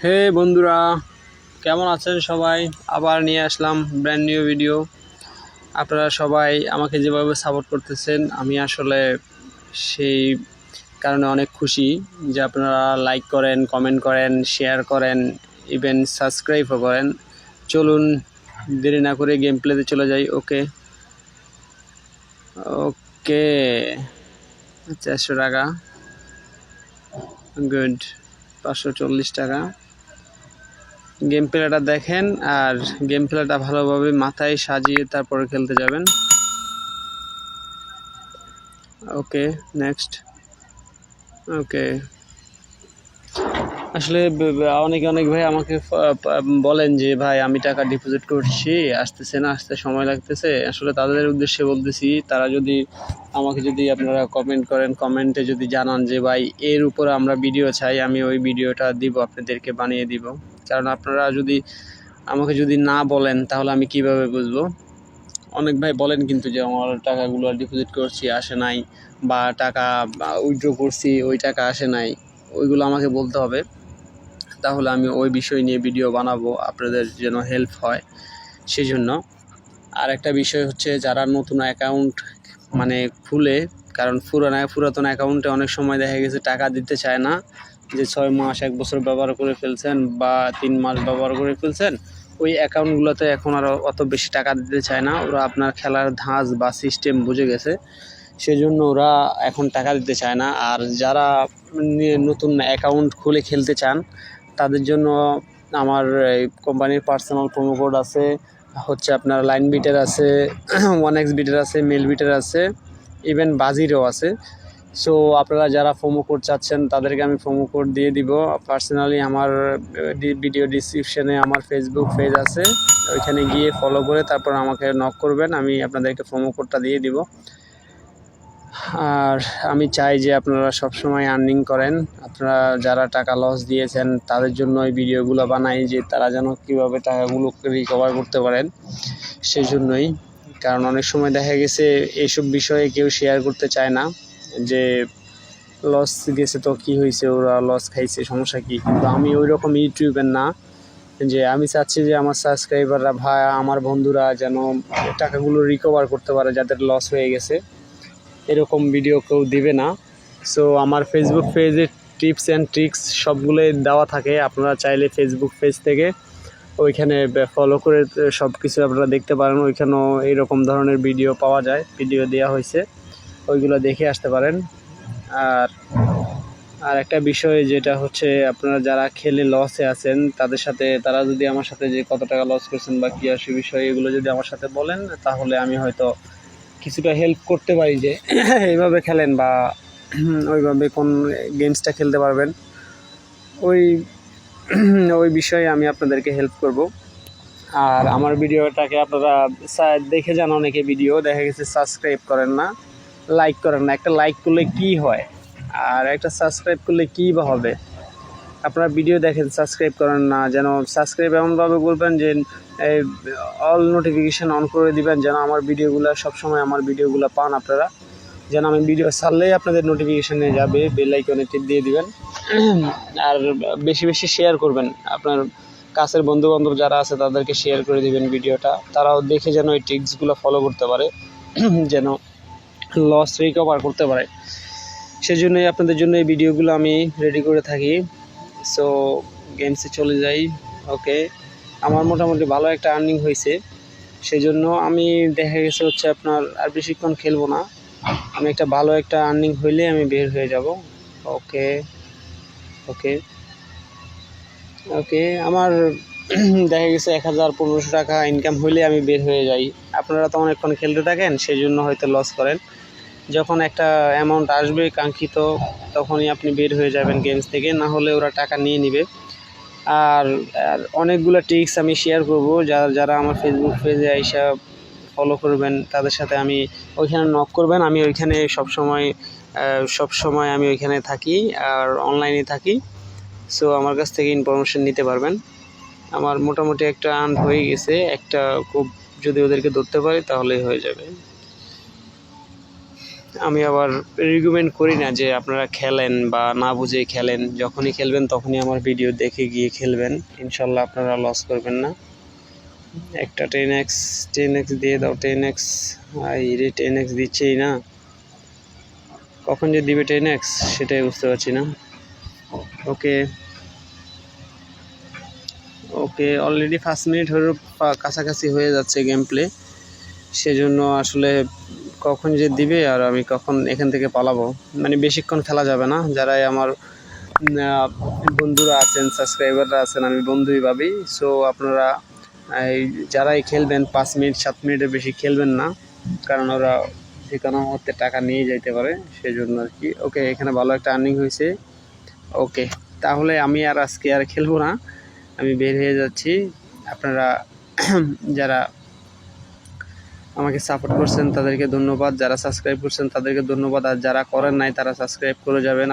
হে বন্ধুরা, কেমন আছেন সবাই? আবার নিয়ে আসলাম ব্র্যান্ড নিউ ভিডিও। আপনারা সবাই আমাকে যেভাবে সাপোর্ট করতেছেন, আমি আসলে সেই কারণে অনেক খুশি যে আপনারা লাইক করেন, কমেন্ট করেন, শেয়ার করেন, ইভেন সাবস্ক্রাইবও করেন। চলুন দেরি না করে গেম প্লেতে চলে যাই। ওকে ওকে 400 টাকা, গুড। 540 টাকা। গেম প্লেটা দেখেন আর গেম প্লেটা ভালোভাবে মাথায় সাজিয়ে তারপরে খেলতে যাবেন। ওকে, নেক্সট। ওকে, আসলে অনেক ভাই আমাকে বলেন যে ভাই আমি টাকা ডিপোজিট করছি, আসতেছে না, আসতে সময় লাগতেছে। আসলে তাদের উদ্দেশ্যে বলতেছি, তারা যদি আমাকে যদি আপনারা কমেন্ট করেন, কমেন্টে যদি জানান যে ভাই এর উপর আমরা ভিডিও চাই, আমি ওই ভিডিওটা দিব, আপনাদেরকে বানিয়ে দিব। কারণ আপনারা যদি আমাকে যদি না বলেন তাহলে আমি কিভাবে বুঝবো? অনেক ভাই বলেন কিন্তু যে আমার টাকাগুলো ডিপোজিট করছি আসে নাই, বা টাকা উইথড্র করছি ওই টাকা আসে নাই, ওইগুলো আমাকে বলতে হবে। তাহলে আমি ওই বিষয় নিয়ে ভিডিও বানাবো, আপনাদের যেন হেল্প হয় সেই জন্য। আর একটা বিষয় হচ্ছে, যারা নতুন অ্যাকাউন্ট মানে খুলে, কারণ পুরাতন অ্যাকাউন্টে অনেক সময় দেখা গেছে টাকা দিতে চায় না, যে 6 মাস 1 বছর ব্যবহার করে ফেলছেন বা 3 মাস ব্যবহার করে ফেলছেন, ওই অ্যাকাউন্টগুলোতে এখন আর অত বেশি টাকা দিতে চায় না। ওরা আপনার খেলার ধাঁচ বা সিস্টেম বুঝে গেছে, সেজন্য ওরা এখন টাকা দিতে চায় না। আর যারা নতুন অ্যাকাউন্ট খুলে খেলতে চান, তাদের জন্য আমার এই কোম্পানির পার্সোনাল প্রোমো কোড আছে, হচ্ছে আপনার লাইন বিটের আছে, 1x বিটের আছে, মেল বিটের আছে, ইভেন বাজিরও আছে। সো আপনারা যারা প্রোমো কোড চাচ্ছেন তাদেরকে আমি প্রোমো কোড দিয়ে দিব। পার্সোনালি আমার ভিডিও ডিসক্রিপশনে আমার ফেসবুক পেজ আছে, ওইখানে গিয়ে ফলো করে তারপর আমাকে নক করবেন, আমি আপনাদেরকে প্রোমো কোডটা দিয়ে দিব। আর আমি চাই যে আপনারা সবসময় আর্নিং করেন। আপনারা যারা টাকা লস দিয়েছেন তাদের জন্য এই ভিডিওগুলো বানাই, যে তারা যেন কীভাবে টাকাগুলোকে রিকভার করতে পারেন সেই জন্যই। কারণ অনেক সময় দেখা গেছে এইসব বিষয়ে কেউ শেয়ার করতে চায় না, যে লস গেছে তো কী হয়েছে, ওরা লস খাইছে, সমস্যা কী। কিন্তু আমি ওই রকম ইউটিউবের না, যে আমি চাচ্ছি যে আমার সাবস্ক্রাইবাররা, ভাই, আমার বন্ধুরা যেন টাকাগুলো রিকভার করতে পারে যাদের লস হয়ে গেছে। এরকম ভিডিও কেউ দিবে না। সো আমার ফেসবুক পেজে টিপস অ্যান্ড ট্রিক্স সবগুলোই দেওয়া থাকে, আপনারা চাইলে ফেসবুক পেজ থেকে ওইখানে ফলো করে সব কিছু আপনারা দেখতে পারেন। ওইখানেও এইরকম ধরনের ভিডিও পাওয়া যায়, ভিডিও দেওয়া হয়েছে, ওইগুলো দেখে আসতে পারেন। আর একটা বিষয় যেটা হচ্ছে, আপনারা যারা খেলে লসে আছেন তাদের সাথে, তারা যদি আমার সাথে যে কত টাকা লস করছেন বা কী আসে বিষয়, এগুলো যদি আমার সাথে বলেন তাহলে আমি হয়তো কিছুটা হেল্প করতে পারি, যে এইভাবে খেলেন বা ওইভাবে কোন গেমসটা খেলতে পারবেন, ওই ওই বিষয়ে আমি আপনাদেরকে হেল্প করব। আর আমার ভিডিওটাকে আপনারা দেখে যান, অনেকে ভিডিও দেখা গেছে সাবস্ক্রাইব করেন না, লাইক করেন না। একটা লাইক করলে কি হয় আর একটা সাবস্ক্রাইব করলে কী বা হবে? আপনারা ভিডিও দেখেন, সাবস্ক্রাইব করেন না, যেন সাবস্ক্রাইব এমনভাবে করবেন যে অল নোটিফিকেশান অন করে দিবেন, যেন আমার ভিডিওগুলো সবসময় আমার ভিডিওগুলো পান আপনারা, যেন আমি ভিডিও ছাড়লেই আপনাদের নোটিফিকেশানে যাবে, বেল আইকনে টিপ দিয়ে দিবেন। আর বেশি বেশি শেয়ার করবেন, আপনার কাছের বন্ধুবান্ধব যারা আছে তাদেরকে শেয়ার করে দিবেন ভিডিওটা, তারাও দেখে যেন এই ট্রিক্সগুলো ফলো করতে পারে, যেন লস রিকভার করতে পারে। সেজন্যই আপনাদের জন্য এই ভিডিওগুলো আমি রেডি করে থাকি। সো গেমসে চলে যাই। ওকে, আমার মোটামুটি ভালো একটা আর্নিং হয়েছে, সেই জন্য আমি দেখা গেছে হচ্ছে আপনার আর বেশিক্ষণ খেলবো না, আমি একটা ভালো একটা আর্নিং হইলে আমি বের হয়ে যাব। ওকে ওকে ওকে আমার দেখা গেছে 1000-1500 টাকা ইনকাম হইলে আমি বের হয়ে যাই। আপনারা তো অনেকক্ষণ খেলতে থাকেন, সেই জন্য হয়তো লস করেন। যখন একটা অ্যামাউন্ট আসবে কাঙ্ক্ষিত, তখনই আপনি বের হয়ে যাবেন গেমস থেকে, না হলে ওরা টাকা নিয়ে নেবে। আর অনেকগুলো ট্রিক্স আমি শেয়ার করব, যারা আমার ফেসবুক পেজে আইসা ফলো করবেন তাদের সাথে আমি ওইখানে নক করবেন, আমি ওইখানে সবসময় আমি ওইখানে থাকি আর অনলাইনে থাকি। সো আমার কাছ থেকে ইনফরমেশন নিতে পারবেন। আমার মোটামুটি একটা আর্ন হয়ে গেছে, একটা খুব যদি ওদেরকে ধরতে পারি তাহলেই হয়ে যাবে। আমি আবার রিকমেন্ড করি না যে আপনারা খেলেন বা না বুঝে খেলেন। যখনই খেলবেন তখনই আমার ভিডিও দেখে গিয়ে খেলবেন, ইনশাল্লাহ আপনারা লস করবেন না। একটা 10x দিয়ে দাও। 10x রে 10x দিচ্ছেই না, কখন যে দিবে 10x সেটাই বুঝতে পারছি না। ওকে ওকে, অলরেডি 5 মিনিট হয়ে কাছাকাছি হয়ে যাচ্ছে গেম প্লে, সেজন্য আসলে কখন যে দিবে আর আমি কখন এখান থেকে পালাবো, মানে বেশিক্ষণ খেলা যাবে না। যারাই আমার বন্ধুরা আছেন, সাবস্ক্রাইবাররা আছেন, আমি বন্ধুই ভাবি। সো আপনারা যারাই খেলবেন 5 মিনিট 7 মিনিটের বেশি খেলবেন না, কারণ ওরা যে কোনো মুহূর্তে টাকা নিয়ে যাইতে পারে, সেজন্য আর কি। ওকে, এখানে ভালো একটা আর্নিং হয়েছে। ওকে, তাহলে আমি আর আজকে আর খেলবো না, আমি বের হয়ে যাচ্ছি। আপনারা যারা আমাকে সাপোর্ট করছেন তাদেরকে ধন্যবাদ, যারা সাবস্ক্রাইব করছেন তাদেরকে ধন্যবাদ, আর যারা করেন নাই তারা সাবস্ক্রাইব করে যাবেন।